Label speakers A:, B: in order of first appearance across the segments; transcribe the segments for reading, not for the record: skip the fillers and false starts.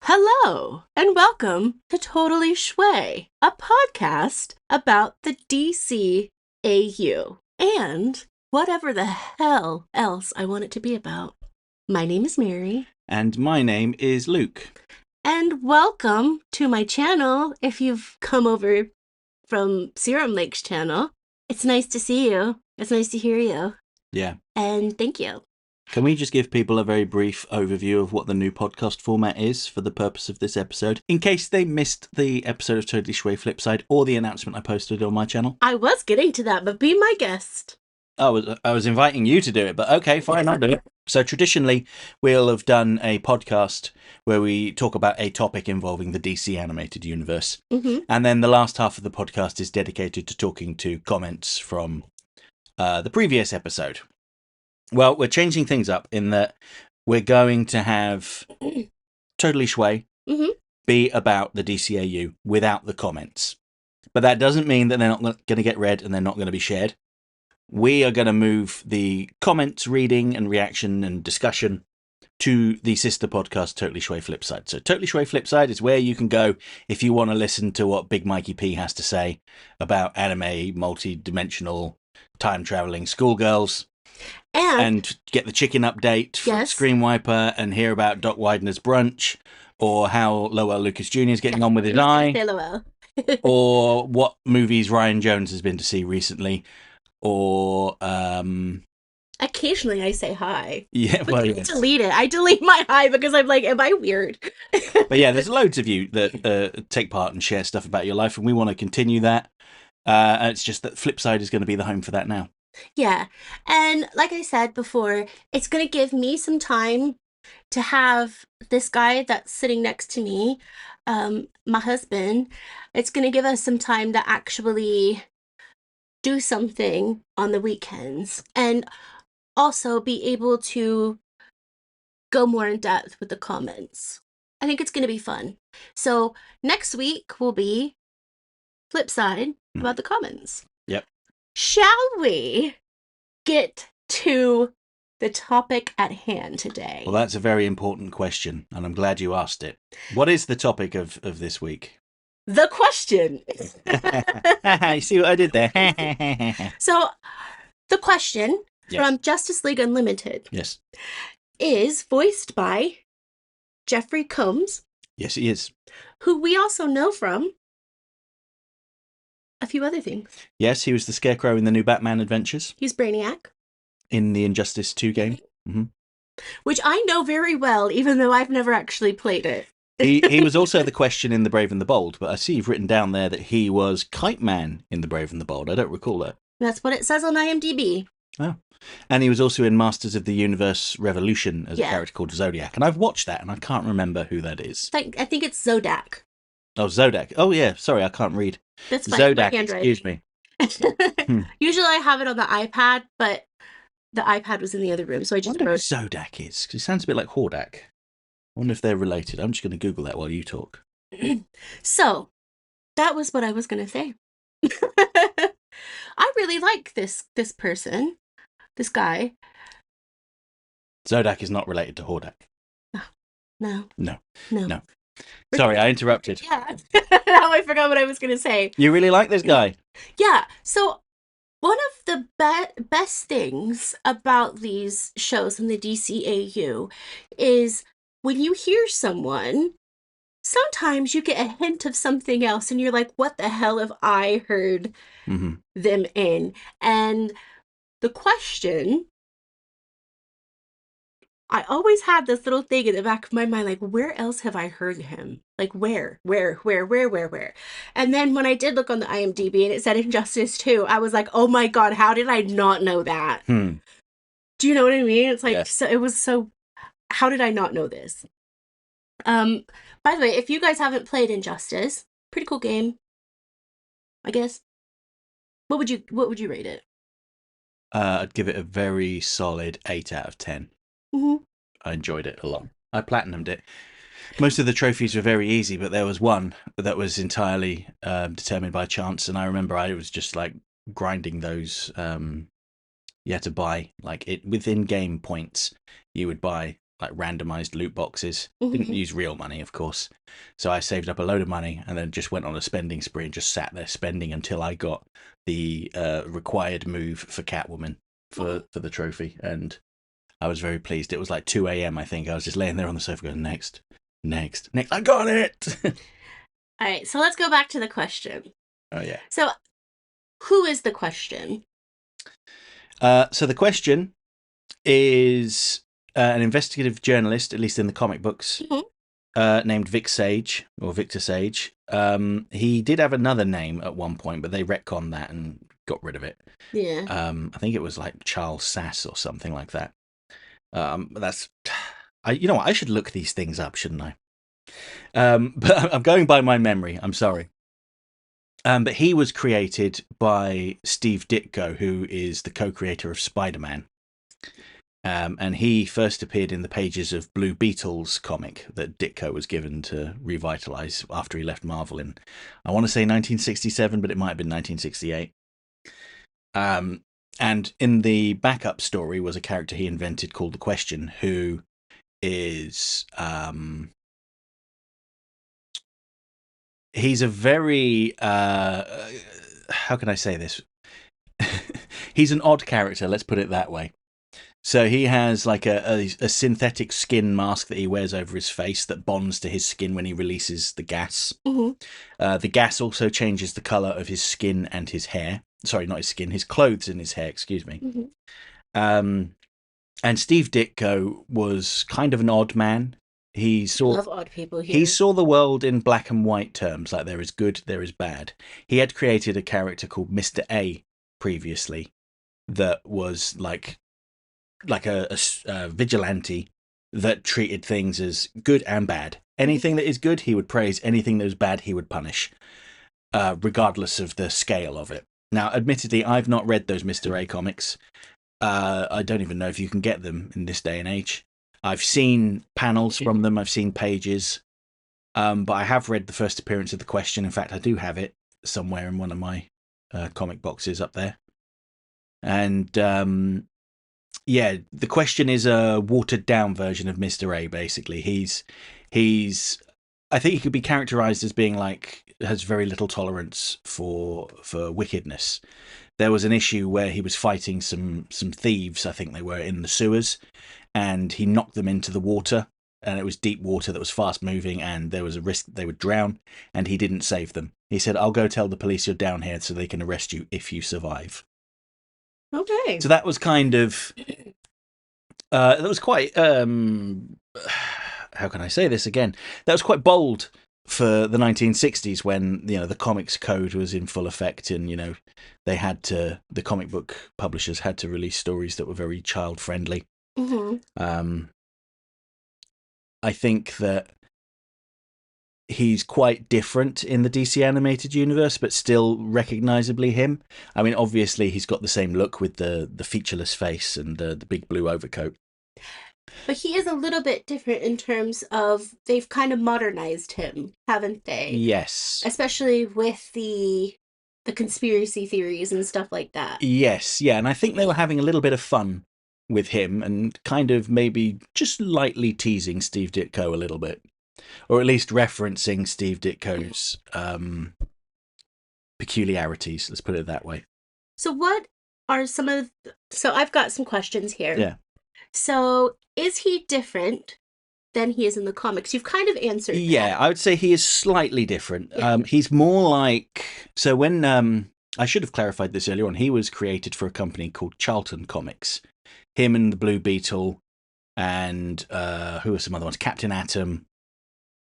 A: Hello, and welcome to Totally Schway, a podcast about the DCAU and whatever the hell else I want it to be about. My name is Mary.
B: And my name is Luke.
A: And welcome to my channel if you've come over from Serum Lake's channel. It's nice to see you. It's nice to hear you.
B: Yeah.
A: And thank you.
B: Can we just give people a very brief overview of what the new podcast format is for the purpose of this episode, in case they missed the episode of Totally Schway Flipside or the announcement I posted on my channel?
A: I was getting to that, but be my guest.
B: I was inviting you to do it, but okay, fine, I'll do it. So traditionally, we'll have done a podcast where we talk about a topic involving the DC animated universe.
A: Mm-hmm.
B: And then the last half of the podcast is dedicated to talking to comments from the previous episode. Well, we're changing things up in that we're going to have Totally Schway be about the DCAU without the comments. But that doesn't mean that they're not going to get read and they're not going to be shared. We are going to move the comments, reading and reaction and discussion to the sister podcast, Totally Schway Flipside. So Totally Schway Flipside is where you can go if you want to listen to what Big Mikey P has to say about anime, multi-dimensional, time-traveling schoolgirls. And get the chicken update from Screen Wiper and hear about Doc Widener's brunch, or how Lowell Lucas Jr. is getting on with his eye, or what movies Ryan Jones has been to see recently, or
A: occasionally I say hi.
B: Yeah, well, yes.
A: Delete it. I delete my hi because I'm like, am I weird?
B: But yeah, there's loads of you that take part and share stuff about your life, and we want to continue that. It's just that Flipside is going to be the home for that now.
A: Yeah, and like I said before, it's going to give me some time to have this guy that's sitting next to me, my husband. It's going to give us some time to actually do something on the weekends and also be able to go more in depth with the comments. I think it's going to be fun. So next week will be Flipside about the comments.
B: Yep.
A: Shall we get to the topic at hand today?
B: Well, that's a very important question, and I'm glad you asked it. What is the topic of this week?
A: The question.
B: You see what I did there?
A: So, the question from Justice League Unlimited is voiced by Jeffrey Combs.
B: Yes, he is.
A: Who we also know from a few other things.
B: Yes, he was the Scarecrow in the new Batman Adventures.
A: He's Brainiac.
B: In the Injustice 2 game. Mm-hmm.
A: Which I know very well, even though I've never actually played it.
B: He was also the Question in The Brave and the Bold, but I see you've written down there that he was Kite Man in The Brave and the Bold. I don't recall that.
A: That's what it says on IMDb.
B: Oh. And he was also in Masters of the Universe Revolution as a character called Zodiac. And I've watched that, and I can't remember who that is.
A: I think it's Zodak.
B: Oh, Zodak. Oh, yeah. Sorry, I can't read.
A: That's fine.
B: Zodak, excuse me.
A: Usually I have it on the iPad, but the iPad was in the other room, so I just
B: wonder who Zodak is, because it sounds a bit like Hordak. I wonder if they're related. I'm just going to Google that while you talk.
A: So, that was what I was going to say. I really like this person, this guy.
B: Zodak is not related to Hordak.
A: No.
B: Sorry, I interrupted.
A: Yeah. Now I forgot what I was going to say.
B: You really like this guy?
A: Yeah. So, one of the best things about these shows in the DCAU is when you hear someone, sometimes you get a hint of something else and you're like, what the hell have I heard them in? And the question, I always had this little thing in the back of my mind, like, where else have I heard him? Like, where? And then when I did look on the IMDb and it said Injustice 2, I was like, oh my God, how did I not know that? Do you know what I mean? It's like, how did I not know this? By the way, if you guys haven't played Injustice, pretty cool game, I guess. What would you rate it?
B: I'd give it a very solid 8 out of 10.
A: Mm-hmm.
B: I enjoyed it a lot. I platinumed it. Most of the trophies were very easy, but there was one that was entirely determined by chance, and I remember I was just like grinding those. You had to buy like it within game points. You would buy like randomized loot boxes. Didn't
A: Hmm.
B: use real money, of course. So I saved up a load of money and then just went on a spending spree and just sat there spending until I got the required move for Catwoman for the trophy. And I was very pleased. It was like 2 a.m., I think. I was just laying there on the sofa going, next, next, next. I got it!
A: All right, so let's go back to the question.
B: Oh, yeah.
A: So, who is the question?
B: So the question is an investigative journalist, at least in the comic books,
A: Mhm.
B: named Vic Sage, or Victor Sage. He did have another name at one point, but they retconned that and got rid of it.
A: Yeah.
B: I think it was like Charles Sass or something like that. That's, you know what? I should look these things up, shouldn't I? But I'm going by my memory. I'm sorry. But he was created by Steve Ditko, who is the co-creator of Spider-Man. And he first appeared in the pages of Blue Beetle's comic that Ditko was given to revitalize after he left Marvel in, I want to say 1967, but it might have been 1968. And in the backup story was a character he invented called The Question, who is he's a very how can I say this? He's an odd character, let's put it that way. So he has like a synthetic skin mask that he wears over his face that bonds to his skin when he releases the gas.
A: Hmm.
B: The gas also changes the color of his skin and his hair. Sorry, not his skin, his clothes and his hair, excuse me.
A: Hmm.
B: Um, and Steve Ditko was kind of an odd man. He
A: I
B: saw
A: love odd people
B: he
A: here.
B: saw the world in black and white terms, like there is good, there is bad. He had created a character called Mr. A previously that was like a vigilante that treated things as good and bad.
A: Mhm.
B: Anything that is good, he would praise. Anything that is bad, he would punish, regardless of the scale of it. Now, admittedly, I've not read those Mr. A comics. I don't even know if you can get them in this day and age. I've seen panels from them, I've seen pages, but I have read the first appearance of The Question. In fact, I do have it somewhere in one of my comic boxes up there. And yeah, The Question is a watered down version of Mr. A, basically. He's I think he could be characterized as being like has very little tolerance for wickedness. There was an issue where he was fighting some thieves, I think they were, in the sewers, and he knocked them into the water, and it was deep water that was fast moving, and there was a risk that they would drown, and he didn't save them. He said, "I'll go tell the police you're down here so they can arrest you if you survive."
A: Okay.
B: So that was kind of that was quite how can I say this again? That was quite bold for the 1960s when the comics code was in full effect, and the comic book publishers had to release stories that were very child friendly.
A: Hmm.
B: Um, I think that he's quite different in the DC animated universe, but still recognizably him. I mean, obviously he's got the same look with the featureless face and the big blue overcoat.
A: But he is a little bit different in terms of they've kind of modernized him, haven't they?
B: Yes.
A: Especially with the conspiracy theories and stuff like that.
B: Yes, yeah, and I think they were having a little bit of fun with him and kind of maybe just lightly teasing Steve Ditko a little bit, or at least referencing Steve Ditko's peculiarities. Let's put it that way.
A: So what are some of so I've got some questions here.
B: Yeah,
A: So is he different than he is in the comics? You've kind of answered that.
B: yeah, I would say he is slightly different.
A: Yeah.
B: He's more like so when I should have clarified this earlier on. He was created for a company called Charlton Comics. Him and the Blue Beetle and who are some other ones? Captain Atom.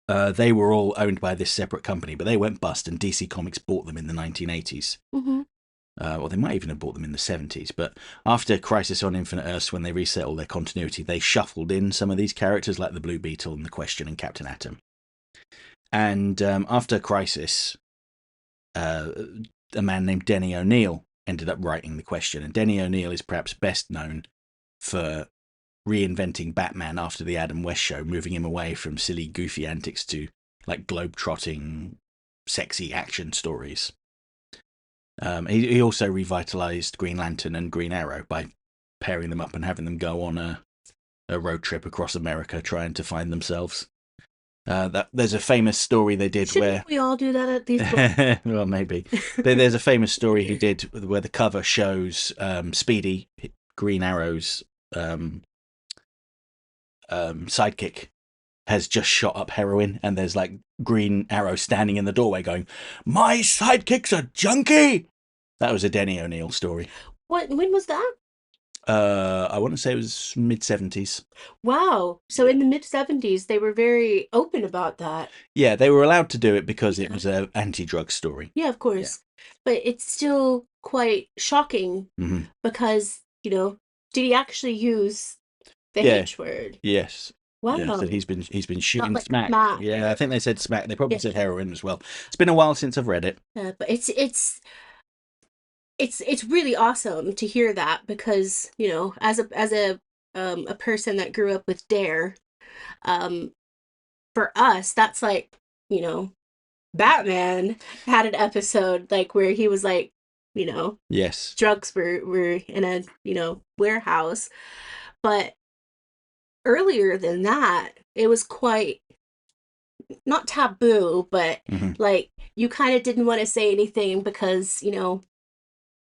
B: They were all owned by this separate company, but they went bust, and DC Comics bought them in the 1980s.
A: Hmm.
B: Or they might even have bought them in the 70s. But after Crisis on Infinite Earths, when they reset all their continuity, they shuffled in some of these characters like the Blue Beetle and the Question and Captain Atom. And after Crisis, a man named Denny O'Neil ended up writing the Question. And Denny O'Neil is perhaps best known for reinventing Batman after the Adam West show, moving him away from silly, goofy antics to like globe-trotting, sexy action stories. He also revitalized Green Lantern and Green Arrow by pairing them up and having them go on a road trip across America trying to find themselves. There's a famous story they did
A: Shouldn't
B: where,
A: we all do that at these points?
B: well, maybe there's a famous story he did where the cover shows Speedy, Green Arrow's um, sidekick, has just shot up heroin, and there's like Green Arrow standing in the doorway going, "My sidekick's a junkie." That was a Denny O'Neil story.
A: When was that?
B: I want to say it was mid-70s.
A: Wow. So in the mid 70s, they were very open about that.
B: Yeah, they were allowed to do it because it
A: Yeah.
B: was an anti-drug story.
A: Yeah, of
B: Yeah.
A: course. But it's still quite shocking
B: Mm-hmm.
A: because, did he actually use the
B: Yeah.
A: H word?
B: Yes. Yeah.
A: Wow.
B: So he's been
A: Not
B: shooting
A: like
B: smack.
A: Mac.
B: Yeah, I think they said smack. They probably
A: Yeah.
B: said heroin as well. It's been a while since I've read it.
A: But it's really awesome to hear that because, as a person that grew up with Dare, um for us that's like, you know, Batman had an episode like where he was like, you know,
B: Yes.
A: drugs were in a, warehouse. But earlier than that, it was quite not taboo, but
B: Mm-hmm.
A: like you kind of didn't want to say anything because,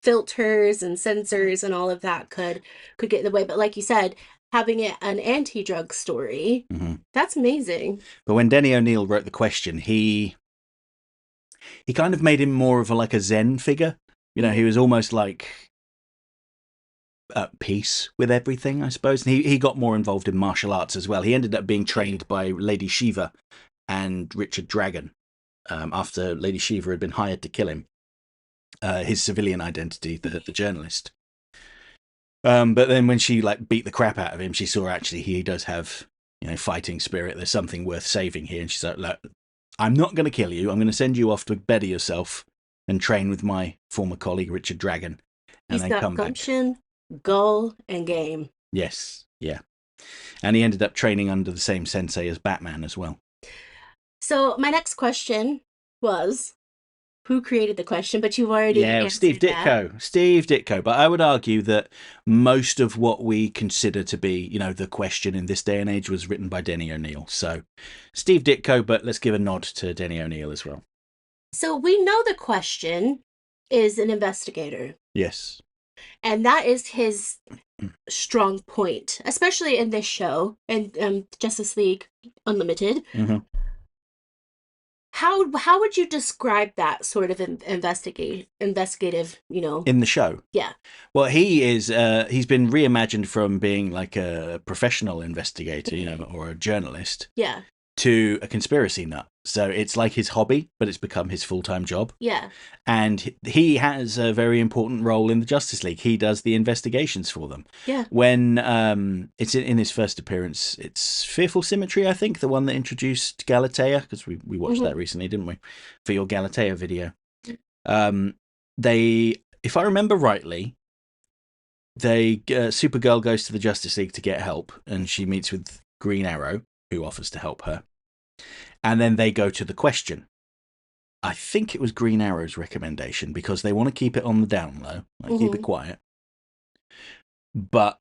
A: filters and censors and all of that could get in the way. But like you said, having it an anti-drug story,
B: Mm-hmm.
A: that's amazing.
B: But when Denny O'Neil wrote the question, he kind of made him more of a Zen figure. You know, he was almost like at peace with everything, I suppose. And he got more involved in martial arts as well. He ended up being trained by Lady Shiva and Richard Dragon after Lady Shiva had been hired to kill him. His civilian identity, the journalist. But then when she beat the crap out of him, she saw actually he does have fighting spirit. There's something worth saving here, and she's like, "Look, I'm not going to kill you. I'm going to send you off to better yourself and train with my former colleague Richard Dragon, and
A: He's
B: then
A: got
B: come back."
A: gumption, gull, and game.
B: Yes, yeah, and he ended up training under the same sensei as Batman as well.
A: So my next question was, who created the question? But you've already
B: Yeah, Steve
A: answered that.
B: Ditko. Steve Ditko. But I would argue that most of what we consider to be, the question in this day and age was written by Denny O'Neil. So Steve Ditko, but let's give a nod to Denny O'Neil as well.
A: So we know the question is an investigator,
B: Yes.
A: and that is his strong point, especially in this show and Justice League Unlimited.
B: Mm-hmm.
A: How would you describe that sort of investigative,
B: In the show.
A: Yeah.
B: Well, he's been reimagined from being like a professional investigator, or a journalist,
A: Yeah.
B: to a conspiracy nut. So it's like his hobby, but it's become his full-time job.
A: Yeah.
B: And he has a very important role in the Justice League. He does the investigations for them.
A: Yeah.
B: When it's in his first appearance, it's Fearful Symmetry, I think, the one that introduced Galatea, because we watched that recently, didn't we? For your Galatea video. If I remember rightly, Supergirl goes to the Justice League to get help, and she meets with Green Arrow, who offers to help her. And then they go to the question. I think it was Green Arrow's recommendation because they want to keep it on the down low, keep it quiet. But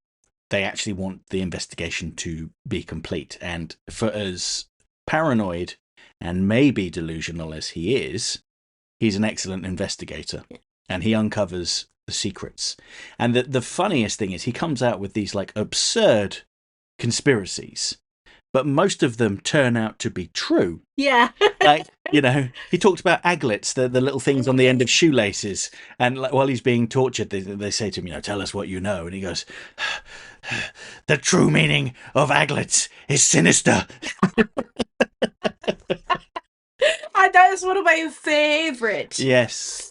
B: they actually want the investigation to be complete. And for as paranoid and maybe delusional as he is, he's an excellent investigator. And he uncovers the secrets. And the funniest thing is he comes out with these absurd conspiracies. But most of them turn out to be true.
A: Yeah.
B: He talked about aglets, the little things on the end of shoelaces. And while he's being tortured, they say to him, tell us what you know. And he goes, the true meaning of aglets is sinister.
A: That is one of my favorite things.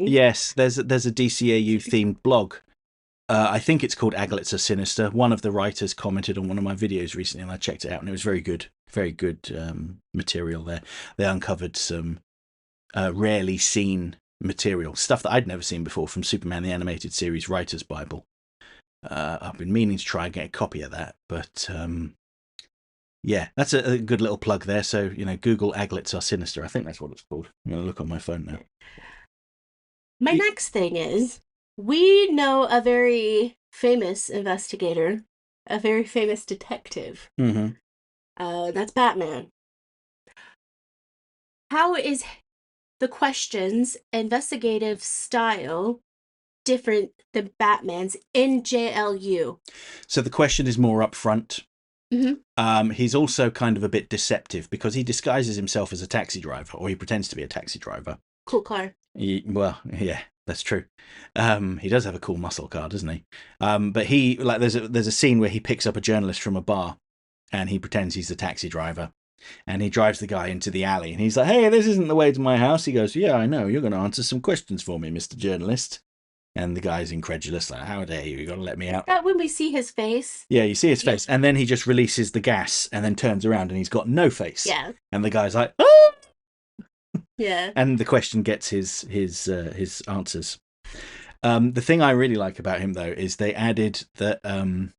B: Yes, there's a DCAU themed blog. I think it's called Aglets Are Sinister. One of the writers commented on one of my videos recently, and I checked it out, and it was very good material there. They uncovered some rarely seen material, stuff that I'd never seen before from Superman the Animated Series Writer's Bible. I've been meaning to try and get a copy of that, but yeah, that's a good little plug there. So, Google Aglets Are Sinister. I think that's what it's called. I'm going to look on my phone now.
A: My next thing is, we know a very famous investigator a very famous detective.
B: Mm-hmm.
A: That's Batman. How is the question's investigative style different than Batman's in JLU?
B: So the question is more upfront.
A: Mm-hmm.
B: He's also kind of a bit deceptive because he disguises himself as a taxi driver, or he pretends to be a taxi driver.
A: Cool car.
B: Well, yeah, that's true. He does have a cool muscle car, doesn't he? But he like there's a scene where he picks up a journalist from a bar, and he pretends he's the taxi driver, and he drives the guy into the alley, and he's like, "Hey, this isn't the way to my house." He goes, "Yeah, I know. You're going to answer some questions for me, Mr. Journalist." And the guy's incredulous, like, "How dare you? You got to let me out."
A: That when we see his face.
B: Yeah, you see his
A: Yeah.
B: face, and then he just releases the gas, and then turns around, and he's got no face.
A: Yeah.
B: And the guy's like, "Oh!"
A: Yeah.
B: And the question gets his answers. The thing I really like about him though is they added something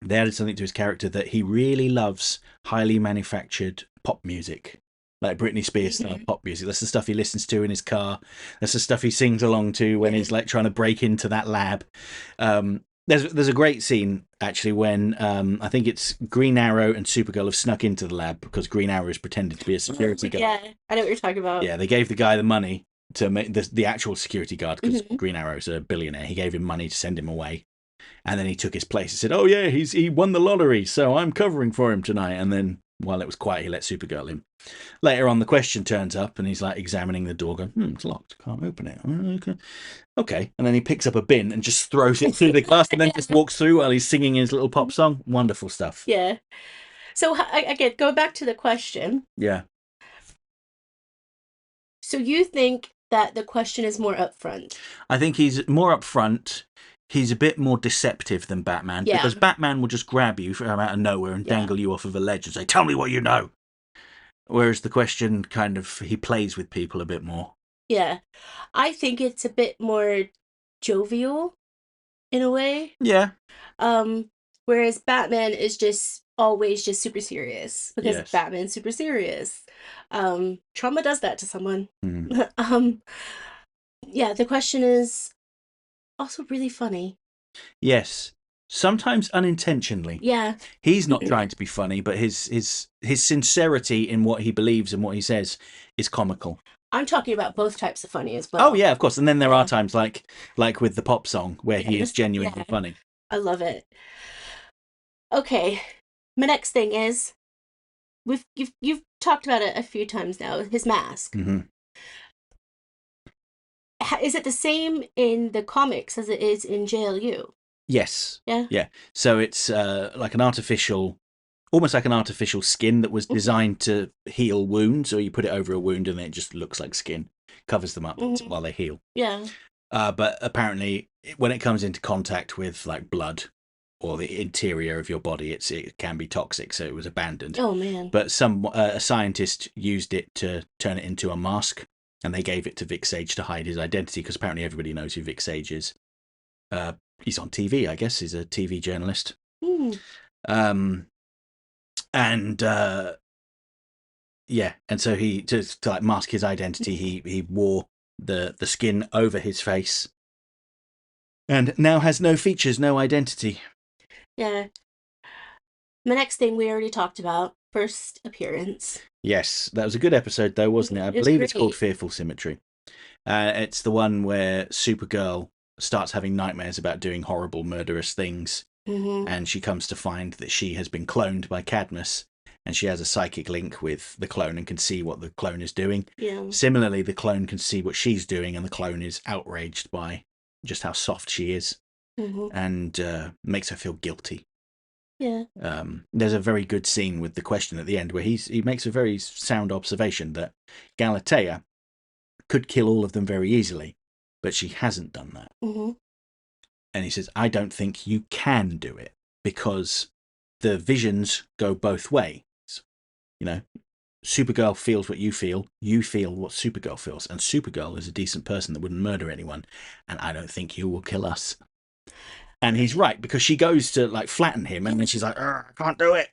B: to his character that he really loves highly manufactured pop music, like Britney Spears style pop music. That's the stuff he listens to in his car. That's the stuff he sings along to when he's like trying to break into that lab. There's a great scene actually when I think it's Green Arrow and Supergirl have snuck into the lab because Green Arrow is pretended to be a security guard.
A: Yeah, I know what you're talking about.
B: Yeah, they gave the guy the money to make the actual security guard because
A: Mhm.
B: Green Arrow's a billionaire. He gave him money to send him away, and then he took his place. He said, "Oh yeah, he won the lottery, so I'm covering for him tonight." And then while it was quiet, he let Supergirl in. Later on, the question turns up, and he's like examining the door, going, "It's locked. Can't open it." Okay. And then he picks up a bin and just throws it through the glass, and then just walks through while he's singing his little pop song. Wonderful stuff.
A: Yeah. So again, go back to the question.
B: Yeah.
A: So you think that the question is more upfront?
B: I think he's more upfront. He's a bit more deceptive than Batman
A: Yeah.
B: because Batman will just grab you from out of nowhere and dangle you off of a ledge and say, "Tell me what you know." Whereas the question kind of he plays with people a bit more.
A: Yeah. I think it's a bit more jovial in a way.
B: Yeah.
A: Whereas Batman is just always just super serious because
B: Yes.
A: Batman's super serious. Trauma does that to someone.
B: Mm.
A: Yeah, the question is also really funny.
B: Yes. Sometimes unintentionally.
A: Yeah.
B: He's not trying to be funny, but his sincerity in what he believes and what he says is comical.
A: I'm talking about both types of funny as well.
B: Oh yeah, of course. And then there are times like with the pop song where he is genuinely funny.
A: I love it. Okay. My next thing is you've talked about it a few times now, his mask.
B: Mm-hmm.
A: Is it the same in the comics as it is in JLU?
B: Yes.
A: Yeah.
B: Yeah. So it's like almost like an artificial skin that was designed to heal wounds, or you put it over a wound and it just looks like skin, covers them up while they heal.
A: Yeah.
B: But apparently, when it comes into contact with like blood or the interior of your body, it can be toxic, so it was abandoned.
A: Oh man.
B: But a scientist used it to turn it into a mask, and they gave it to Vic Sage to hide his identity because apparently everybody knows who Vic Sage is. He's on TV, I guess. He's a TV journalist. And yeah, and so he to like mask his identity, he wore the skin over his face, and now has no features, no identity.
A: Yeah. The next thing we already talked about, first appearance.
B: Yes, that was a good episode though, wasn't it? I believe it's called Fearful Symmetry. It's the one where Supergirl starts having nightmares about doing horrible, murderous things, and she comes to find that she has been cloned by Cadmus, and she has a psychic link with the clone and can see what the clone is doing.
A: Yeah. Similarly,
B: the clone can see what she's doing, and the clone is outraged by just how soft she is, and makes her feel guilty.
A: Yeah.
B: There's a very good scene with the question at the end where he makes a very sound observation that Galatea could kill all of them very easily, but she hasn't done that. And he says, "I don't think you can do it because the visions go both ways. You know, Supergirl feels what you feel what Supergirl feels, and Supergirl is a decent person that wouldn't murder anyone, and I don't think you will kill us." And he's right, because she goes to like flatten him, and then she's like, "I can't do it."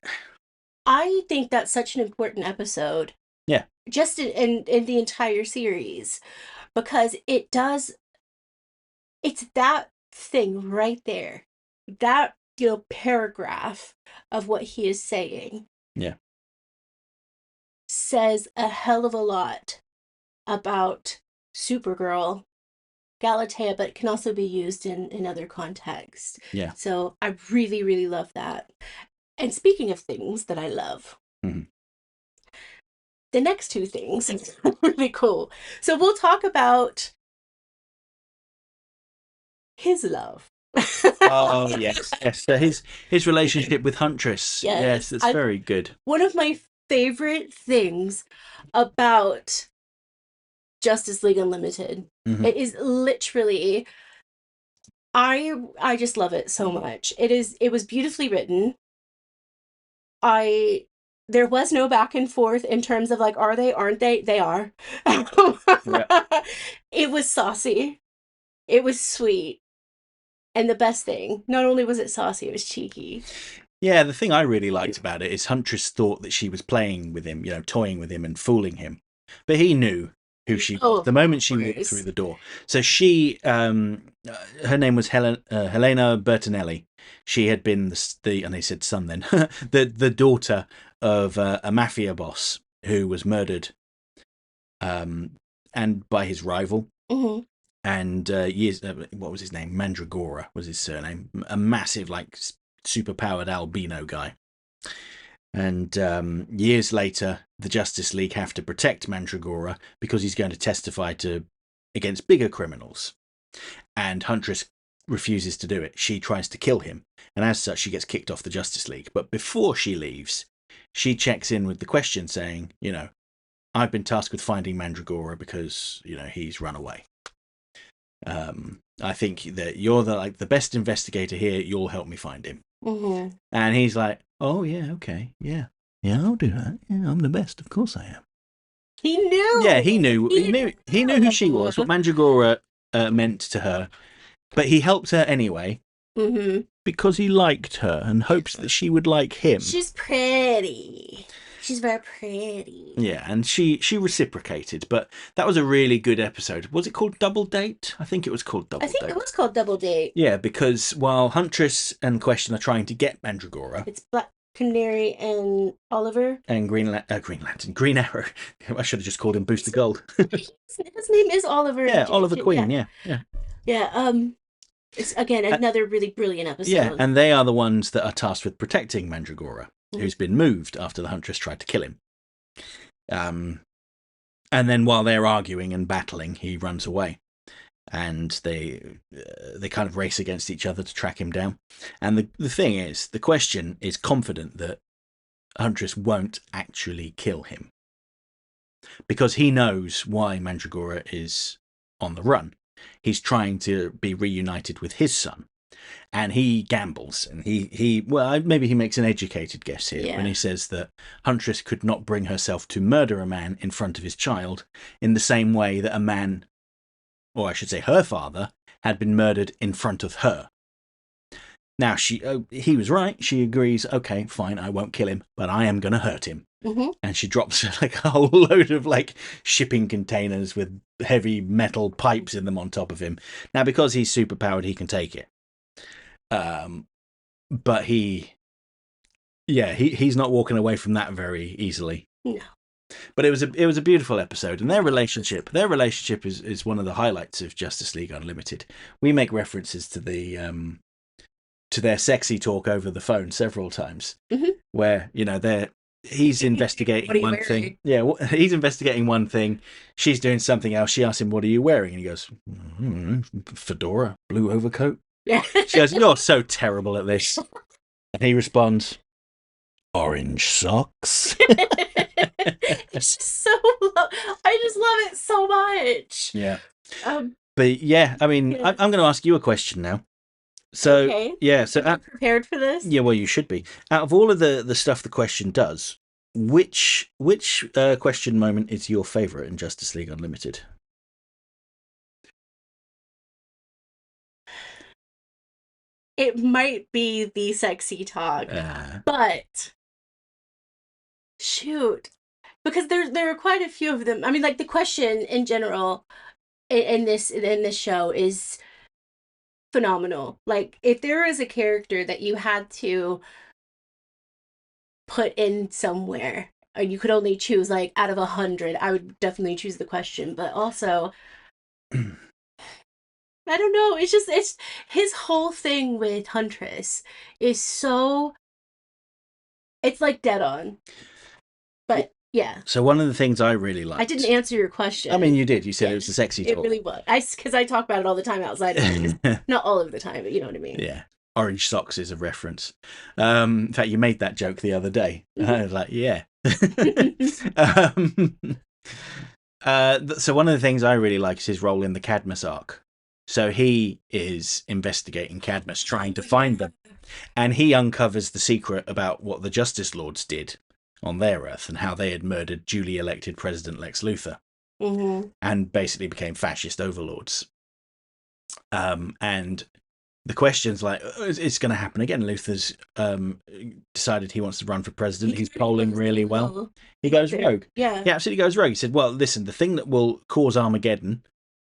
A: I think that's such an important episode.
B: Yeah.
A: Just in the entire series, because it's that thing right there. That paragraph of what he is saying
B: Yeah.
A: says a hell of a lot about Supergirl, Galatea, but it can also be used in other contexts.
B: Yeah.
A: So I really, really love that. And speaking of things that I love,
B: Mm-hmm.
A: the next two things are really cool. So we'll talk about his love.
B: Oh yes, yes. So his relationship with Huntress, yes,
A: Yes,
B: it's very good.
A: one of my favorite things about Justice League Unlimited.
B: Mm-hmm.
A: It is literally I just love it so much. It was beautifully written. I There was no back and forth in terms of like are they, aren't they? They are.
B: Yeah.
A: It was saucy. It was sweet. And the best thing, not only was it saucy, it was cheeky.
B: Yeah, the thing I really liked about it is Huntress thought that she was playing with him, toying with him and fooling him. But he knew who she
A: Oh,
B: was
A: of
B: the moment she walked
A: course.
B: through the door. So her name was Helena Bertinelli. She had been and they said son then, the daughter of a mafia boss who was murdered, and by his rival.
A: Hmm.
B: And what was his name? Mandragora was his surname. A massive, like, superpowered albino guy. And years later, the Justice League have to protect Mandragora because he's going to testify against bigger criminals. And Huntress refuses to do it. She tries to kill him, and as such, she gets kicked off the Justice League. But before she leaves, she checks in with the Question, saying, I've been tasked with finding Mandragora because he's run away. I think that you're the best investigator here. You'll help me find him.
A: Hmm.
B: And he's like, oh yeah, okay, yeah, I'll do that. Yeah, I'm the best. Of course I am.
A: He knew.
B: Yeah, he knew.
A: He
B: He knew who she was, what Mandragora meant to her. But he helped her anyway
A: Hmm.
B: because he liked her and hopes that she would like him.
A: She's pretty. She's very pretty.
B: Yeah, and she reciprocated. But that was a really good episode. Was it called Double Date? I think it was called Double
A: I think
B: Date.
A: it was called Double Date.
B: Yeah, because while Huntress and Question are trying to get Mandragora,
A: It's Black Canary and Oliver.
B: and Green Lantern, Green Arrow. I should have just called him Booster Gold.
A: His name is Oliver.
B: Yeah, Oliver Queen.
A: Yeah.
B: Yeah.
A: Yeah. It's again another really brilliant episode.
B: Yeah, and they are the ones that are tasked with protecting Mandragora, who's been moved after the Huntress tried to kill him. And then while they're arguing and battling, he runs away, and they kind of race against each other to track him down. And the thing is, the Question is confident that Huntress won't actually kill him because he knows why Mandragora is on the run. He's trying to be reunited with his son, and he gambles, and maybe he makes an educated guess here when he says that Huntress could not bring herself to murder a man in front of his child in the same way that a man, or I should say her father, had been murdered in front of her. Now, he was right. She agrees, okay, fine, I won't kill him, but I am going to hurt him.
A: Mm-hmm.
B: And she drops like a whole load of like shipping containers with heavy metal pipes in them on top of him. Now, because he's superpowered, he can take it. But he's not walking away from that very easily.
A: No.
B: But it was a beautiful episode, and their relationship is one of the highlights of Justice League Unlimited. We make references to to their sexy talk over the phone several times, where he's investigating one thing. Yeah, he's investigating one thing. She's doing something else. She asks him, "What are you wearing?" And he goes, "Fedora, blue overcoat." She goes, "You're so terrible at this." And he responds, "Orange socks."
A: It's just so I just love it so much.
B: Yeah. But yeah, I mean, I'm going to ask you a question now. So
A: okay.
B: Yeah, so
A: prepared for this?
B: Yeah, well, you should be. Out of all of the stuff the Question does, which Question moment is your favorite in Justice League Unlimited?
A: It might be the sexy talk, but shoot, because there are quite a few of them. I mean, like the Question in general in this show is phenomenal. Like, if there was a character that you had to put in somewhere, and you could only choose like out of 100, I would definitely choose the question. But also, I don't know. It's his whole thing with Huntress is so, it's like dead on. But yeah,
B: So one of the things I really
A: I didn't
B: liked.
A: answer your
B: I mean,
A: question.
B: you did. You said it
A: Yeah,
B: was a sexy
A: it
B: talk.
A: really was. Because I talk about it all the time outside of things. Not all of the time, but you know what I mean.
B: Yeah. Orange socks is a reference. In fact, you made that joke the other day. I was like, yeah. um, so one of the things I really like is his role in the Cadmus arc. So he is investigating Cadmus, trying to find them, and he uncovers the secret about what the Justice Lords did on their Earth and how they had murdered duly elected President Lex Luthor
A: Mm-hmm.
B: and basically became fascist overlords. And the question's like, it's going to happen again. Luthor's decided he wants to run for president. He's polling really well. He goes rogue.
A: Yeah.
B: He absolutely goes rogue. He said, well, listen, the thing that will cause Armageddon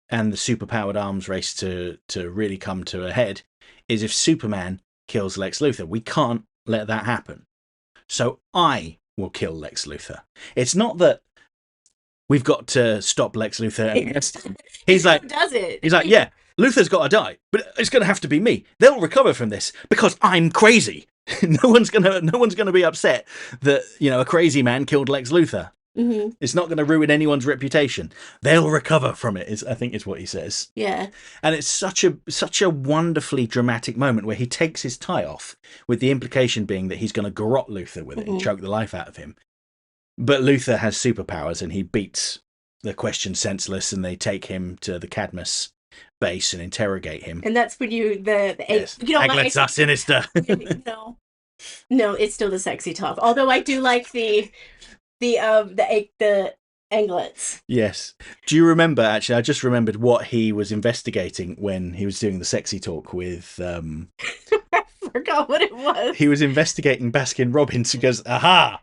B: and the superpowered arms race to really come to a head is if Superman kills Lex Luthor. We can't let that happen. So I will kill Lex Luthor. It's not that we've got to stop Lex Luthor. He's like,
A: does it?
B: He's like, yeah, Luthor's got to die, but it's going to have to be me. They'll recover from this because I'm crazy. no one's gonna be upset that a crazy man killed Lex Luthor.
A: Mm-hmm.
B: It's not going to ruin anyone's reputation. They'll recover from it. I think is what he says.
A: Yeah.
B: And it's such a wonderfully dramatic moment where he takes his tie off, with the implication being that he's going to garrote Luthor with it and choke the life out of him. But Luthor has superpowers and he beats the Question senseless, and they take him to the Cadmus base and interrogate him.
A: And that's when
B: Yes. Aglets are sinister.
A: No, it's still the sexy talk. Although I do like the anglets.
B: Yes. Do you remember, actually, I just remembered what he was investigating when he was doing the sexy talk with
A: I forgot what it was.
B: He was investigating Baskin Robbins. He goes, aha!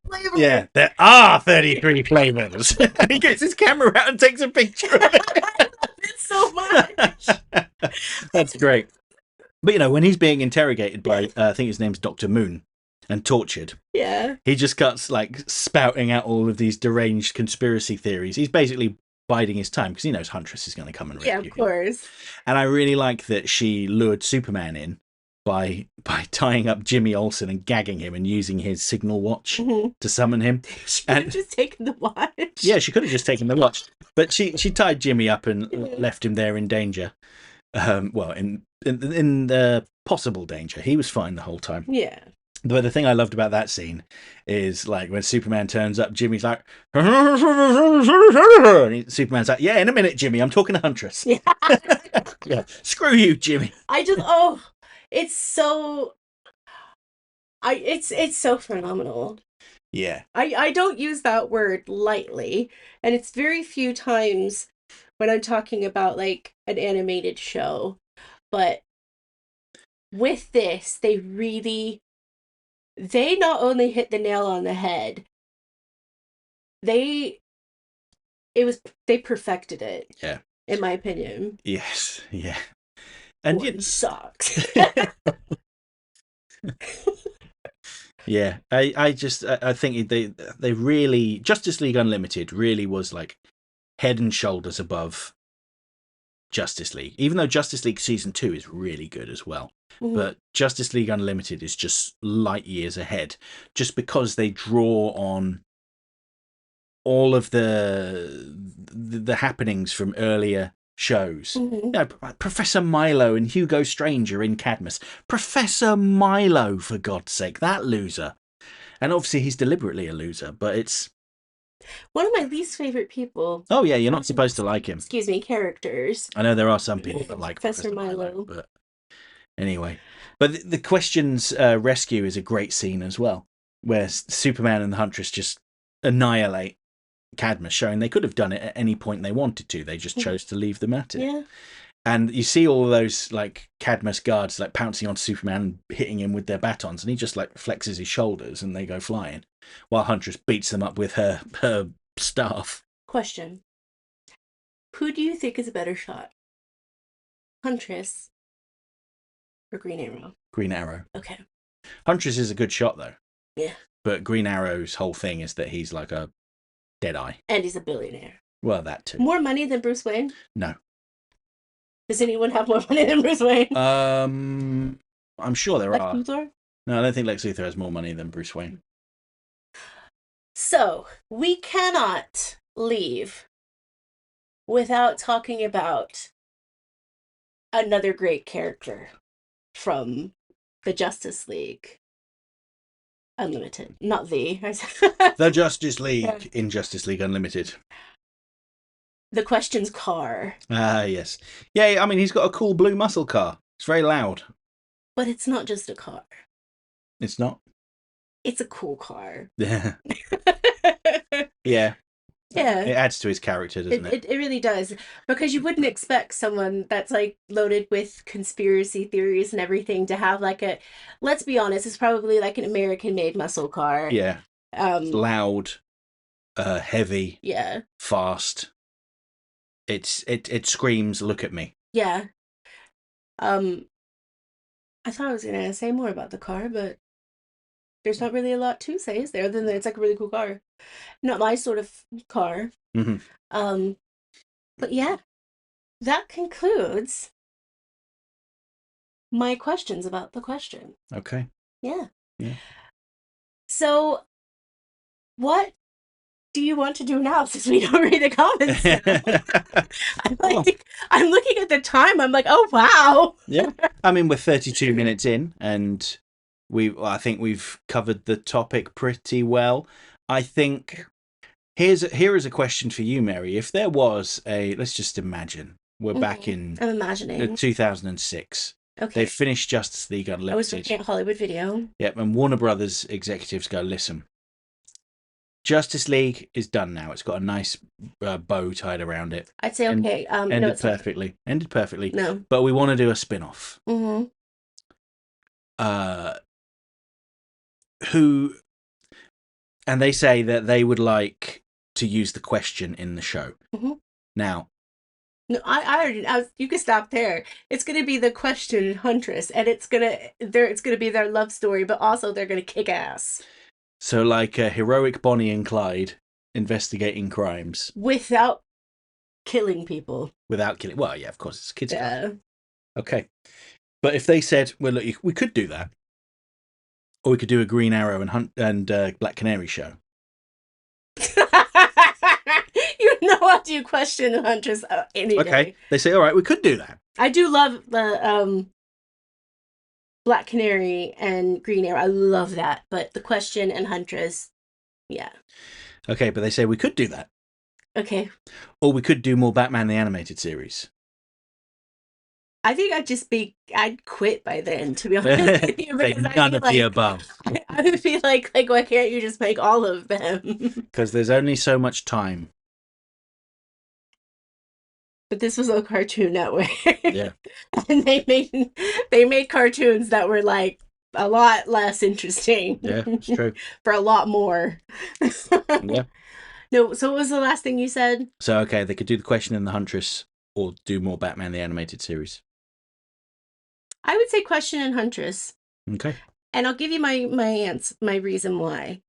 A: Flavor.
B: Yeah, there are 33 flavors. And he gets his camera out and takes a picture of it.
A: I love it so much.
B: That's great. But when he's being interrogated by, I think his name's Dr. Moon, and tortured,
A: yeah,
B: he just cuts spouting out all of these deranged conspiracy theories. He's basically biding his time because he knows Huntress is going to come and rescue him.
A: Yeah, of course.
B: And I really like that she lured Superman in by tying up Jimmy Olsen and gagging him and using his signal watch to summon him.
A: She could have just taken the watch.
B: Yeah, she could have just taken the watch, but she tied Jimmy up and left him there in danger. Well, in the possible danger. He was fine the whole time.
A: Yeah.
B: But the thing I loved about that scene is when Superman turns up, Jimmy's like, and Superman's like, yeah, in a minute, Jimmy, I'm talking to Huntress.
A: Yeah.
B: Yeah, screw you, Jimmy.
A: It's so, it's so phenomenal.
B: Yeah.
A: I don't use that word lightly, and it's very few times when I'm talking about an animated show, but with this, they not only hit the nail on the head, they perfected it.
B: Yeah.
A: In my opinion.
B: Yes. Yeah. And
A: it sucks.
B: Yeah, I think they really, Justice League Unlimited really was head and shoulders above Justice League, even though Justice League Season 2 is really good as well. Mm-hmm. But Justice League Unlimited is just light years ahead, just because they draw on all of the happenings from earlier shows. Mm-hmm. Professor Milo and Hugo Strange are in Cadmus. Professor Milo, for God's sake, that loser. And obviously he's deliberately a loser, but it's
A: one of my least favorite people.
B: Oh yeah, you're not supposed to like him.
A: Excuse me, characters.
B: I know there are some people that like
A: Professor Milo.
B: But anyway. But the Question's rescue is a great scene as well, where Superman and the Huntress just annihilate Cadmus, showing they could have done it at any point they wanted to. They just chose to leave them at it.
A: Yeah.
B: And you see all those Cadmus guards pouncing on Superman and hitting him with their batons, and he just flexes his shoulders and they go flying, while Huntress beats them up with her staff.
A: Question: who do you think is a better shot? Huntress or Green Arrow?
B: Green Arrow.
A: Okay.
B: Huntress is a good shot, though.
A: Yeah.
B: But Green Arrow's whole thing is that he's like a Deadeye.
A: And he's a billionaire.
B: Well, that too.
A: More money than Bruce Wayne?
B: No.
A: Does anyone have more money than Bruce Wayne?
B: I'm sure there
A: Lex
B: are.
A: Luthor?
B: No, I don't think Lex Luthor has more money than Bruce Wayne.
A: So, we cannot leave without talking about another great character from the Justice League Unlimited. Not
B: The Justice League
A: Yeah.
B: in Justice League Unlimited.
A: The Question's car.
B: Ah, yes. Yeah, I mean, he's got a cool blue muscle car. It's very loud.
A: But it's not just a car.
B: It's not?
A: It's a cool car.
B: Yeah. Yeah.
A: Yeah.
B: It adds to his character, doesn't it?
A: It really does. Because you wouldn't expect someone that's like loaded with conspiracy theories and everything to have like a, let's be honest, it's probably like an American made muscle car.
B: Yeah. Loud, heavy,
A: Yeah.
B: fast. It screams, look at me.
A: Yeah. I thought I was gonna say more about the car, but there's not really a lot to say, is there? Other than it's like a really cool car. Not my sort of car.
B: Mm-hmm.
A: But yeah, that concludes my questions about the question.
B: Okay.
A: Yeah.
B: Yeah.
A: So, what do you want to do now since we don't read the comments now? I'm looking at the time. I'm like, oh wow.
B: Yeah. I mean, we're 32 minutes in, and I think we've covered the topic pretty well. I think here is a question for you, Mary. If there was let's just imagine we're back in
A: I'm imagining
B: 2006.
A: Okay.
B: They've finished Justice League Unlimited.
A: I was looking at Hollywood Video.
B: Yep, and Warner Brothers executives go, listen, Justice League is done now. It's got a nice bow tied around it.
A: I'd say okay.
B: Ended perfectly. Ended perfectly.
A: No.
B: But we want to do a spin-off.
A: Mm-hmm.
B: And they say that they would like to use the question in the show.
A: Mm-hmm.
B: Now.
A: No, I already. You can stop there. It's gonna be the Question Huntress, and it's gonna be their love story, but also they're gonna kick ass.
B: So, like a heroic Bonnie and Clyde investigating crimes
A: without killing people.
B: Without killing. Well, yeah, of course, it's a kids'
A: Yeah.
B: Okay, but if they said, "Well, look, we could do that, or we could do a Green Arrow and Black Canary show."
A: You know, I'll do Question Huntress any day.
B: Okay, they say, "All right, we could do that."
A: I do love the Black Canary and Green Arrow. I love that, but the Question and Huntress, yeah.
B: Okay, but they say we could do that.
A: Okay.
B: Or we could do more Batman the Animated Series.
A: I think I'd quit by then, to be honest with you.
B: None of the above.
A: I would be like, why can't you just make all of them?
B: Because there's only so much time.
A: But this was a Cartoon Network.
B: Yeah.
A: And they made cartoons that were like a lot less interesting.
B: Yeah, it's true.
A: For a lot more.
B: Yeah.
A: No, so what was the last thing you said?
B: So, okay, they could do the Question and the Huntress or do more Batman the Animated Series.
A: I would say Question and Huntress.
B: Okay.
A: And I'll give you my answer, my reason why.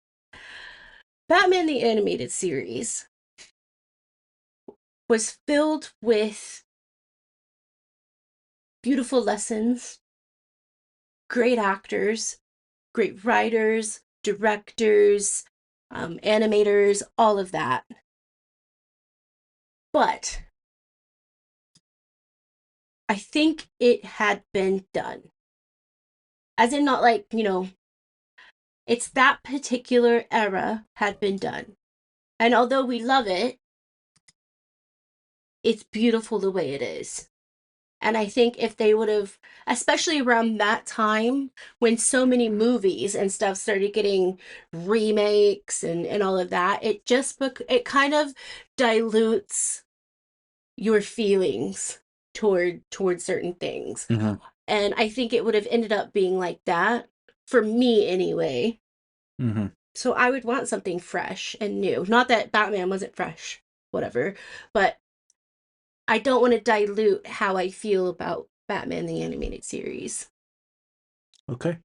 A: Batman the Animated Series was filled with beautiful lessons, great actors, great writers, directors, animators, all of that. But I think it had been done. As in, not like, it's that particular era had been done. And although we love it, it's beautiful the way it is. And I think if they would have, especially around that time when so many movies and stuff started getting remakes and all of that, it kind of dilutes your feelings toward certain things.
B: Mm-hmm.
A: And I think it would have ended up being like that for me anyway.
B: Mm-hmm.
A: So I would want something fresh and new. Not that Batman wasn't fresh, whatever, but I don't want to dilute how I feel about Batman the Animated Series.
B: Okay.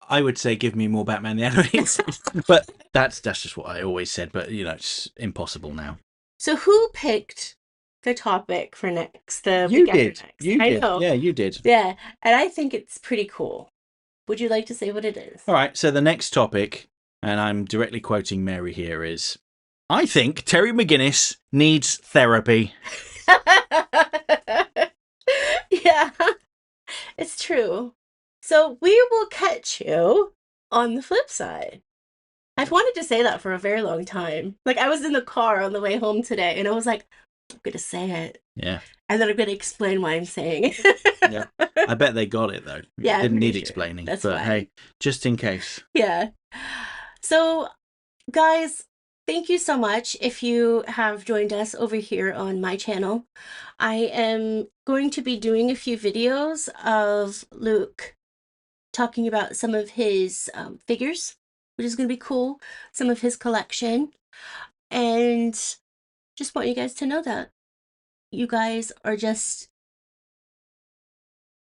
B: I would say give me more Batman the Animated Series, but that's just what I always said. But it's impossible now.
A: So who picked the topic for next? The
B: You
A: week after
B: did.
A: next.
B: You
A: I
B: did.
A: know.
B: Yeah, you did.
A: Yeah, and I think it's pretty cool. Would you like to say what it is?
B: All right. So the next topic, and I'm directly quoting Mary here, is I think Terry McGinnis needs therapy.
A: Yeah, it's true. So we will catch you on the flip side. I've wanted to say that for a very long time. Like, I was in the car on the way home today, and I was like, I'm going to say it.
B: Yeah.
A: And then I'm going to explain why I'm saying it.
B: Yeah. I bet they got it, though.
A: Yeah, I'm
B: Didn't
A: pretty
B: need
A: sure.
B: explaining.
A: That's
B: but
A: fine.
B: hey, just in case.
A: Yeah. So, guys, thank you so much if you have joined us over here on my channel. I am going to be doing a few videos of Luke talking about some of his figures, which is going to be cool, some of his collection. And just want you guys to know that you guys are just,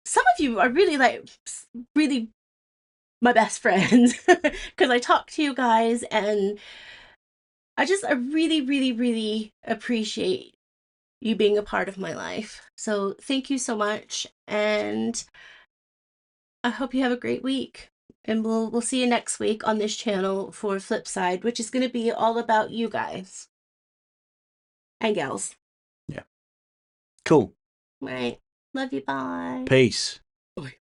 A: some of you are really like, really my best friends because I talk to you guys and I really, really, really appreciate you being a part of my life. So thank you so much, and I hope you have a great week. And we'll see you next week on this channel for Flipside, which is going to be all about you guys and gals.
B: Yeah. Cool.
A: Right. Love you. Bye.
B: Peace.
A: Bye.